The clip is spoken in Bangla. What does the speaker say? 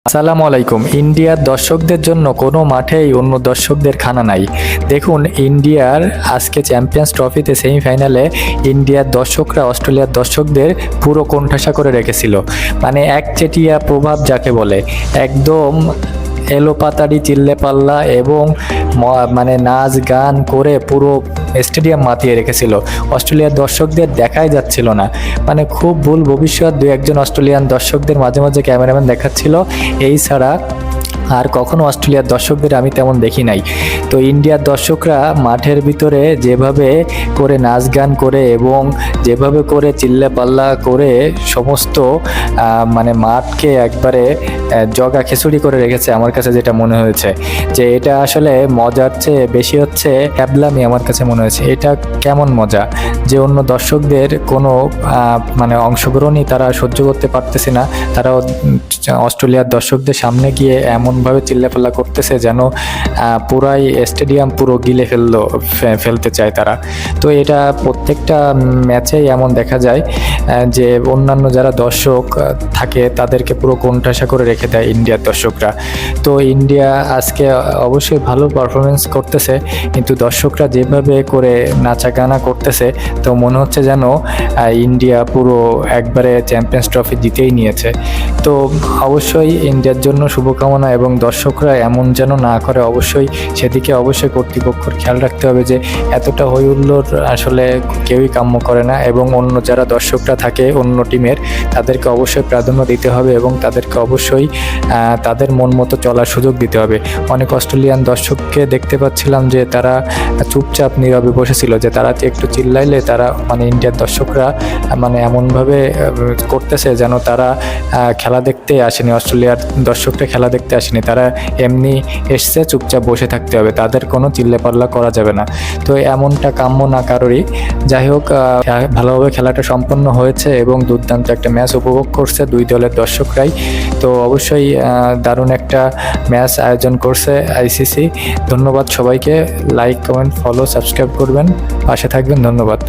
আসসালামু আলাইকুম। ইন্ডিয়ার দর্শকদের জন্য কোনো মাঠেই অন্য দর্শকদের খানা নাই। দেখুন, ইন্ডিয়ার আজকে চ্যাম্পিয়ন্স ট্রফিতে সেমিফাইনালে ইন্ডিয়ার দর্শকরা অস্ট্রেলিয়ার দর্শকদের পুরো কোণঠাসা করে রেখেছিল। মানে একচেটিয়া প্রভাব যাকে বলে, একদম এলোপাতাড়ি চিল্লেপাল্লা এবং মানে নাচ গান করে পুরো স্টেডিয়াম মাতিয়ে রেখেছিল। অস্ট্রেলিয়ার দর্শকদের দেখাই যাচ্ছিল না। মানে খুব ভুল ভবিষ্যৎ দু একজন অস্ট্রেলিয়ান দর্শকদের মাঝে মাঝে ক্যামেরাম্যান দেখাচ্ছিল, এই ছাড়া আর কখনো অস্ট্রেলিয়ার দর্শকদের আমি তেমন দেখি নাই। তো ইন্ডিয়ার দর্শকরা মাঠের ভিতরে যেভাবে করে নাচ গান করে এবং যেভাবে করে চিল্লাপাল্লা করে সমস্ত মানে মাঠকে একবারে জগা খিচুড়ি করে রেখেছে, আমার কাছে যেটা মনে হয়েছে যে এটা আসলে মজার চেয়ে বেশি হচ্ছে ক্যাবলামি। আমার কাছে মনে হয়েছে এটা কেমন মজা যে অন্য দর্শকদের কোনো মানে অংশগ্রহণই তারা সহ্য করতে পারতেছে না। তারা অস্ট্রেলিয়ার দর্শকদের সামনে গিয়ে এমনভাবে চিল্লাপাল্লা করতেছে যেন পুরাই স্টেডিয়াম পুরো গিলে ফেলতে চায় তারা। তো এটা প্রত্যেকটা ম্যাচেই এমন দেখা যায় যে অন্যান্য যারা দর্শক থাকে তাদেরকে পুরো কোণঠাসা করে রেখে দেয় ইন্ডিয়ার দর্শকরা। তো ইন্ডিয়া আজকে অবশ্যই ভালো পারফরমেন্স করতেছে, কিন্তু দর্শকরা যেভাবে করে নাচা গানা করতেছে তো মনে হচ্ছে যেন ইন্ডিয়া পুরো একবারে চ্যাম্পিয়ন্স ট্রফি জিতেই নিয়েছে। তো অবশ্যই ইন্ডিয়ার জন্য শুভকামনা, এবং দর্শকরা এমন যেন না করে অবশ্যই সেদিকে অবশ্যই কর্তৃপক্ষের খেয়াল রাখতে হবে যে এতটা হই হুল্লোড় আসলে কেউই কাম্য করে না, এবং অন্য যারা দর্শকরা থাকে অন্য টিমের তাদেরকে অবশ্যই প্রাধান্য দিতে হবে এবং তাদেরকে অবশ্যই তাদের মন মতো চলার সুযোগ দিতে হবে। অনেক অস্ট্রেলিয়ান দর্শককে দেখতে পাচ্ছিলাম যে তারা চুপচাপ নীরবে বসেছিল, যে তারা একটু চিল্লাইলে তারা মানে ইন্ডিয়ার দর্শকরা মানে এমনভাবে করতেছে যেন তারা খেলা দেখতে আসেনি, অস্ট্রেলিয়ার দর্শকরা খেলা দেখতে আসেনি, তারা এমনি এসছে চুপচাপ বসে থাকতে হবে, তাদের কোনো চিল্লাপাল্লা করা যাবে না। তো এমনটা কাম্য না কারোরই। যাই হোক, ভালোভাবে খেলাটা সম্পন্ন হয়েছে এবং দুর্দান্ত একটা ম্যাচ উপভোগ করছে দুই দলের দর্শকরাই। তো অবশ্যই দারুণ একটা ম্যাচ আয়োজন করছে আইসিসি। ধন্যবাদ সবাইকে। লাইক, কমেন্ট, ফলো, সাবস্ক্রাইব করবেন, পাশে থাকবেন। ধন্যবাদ।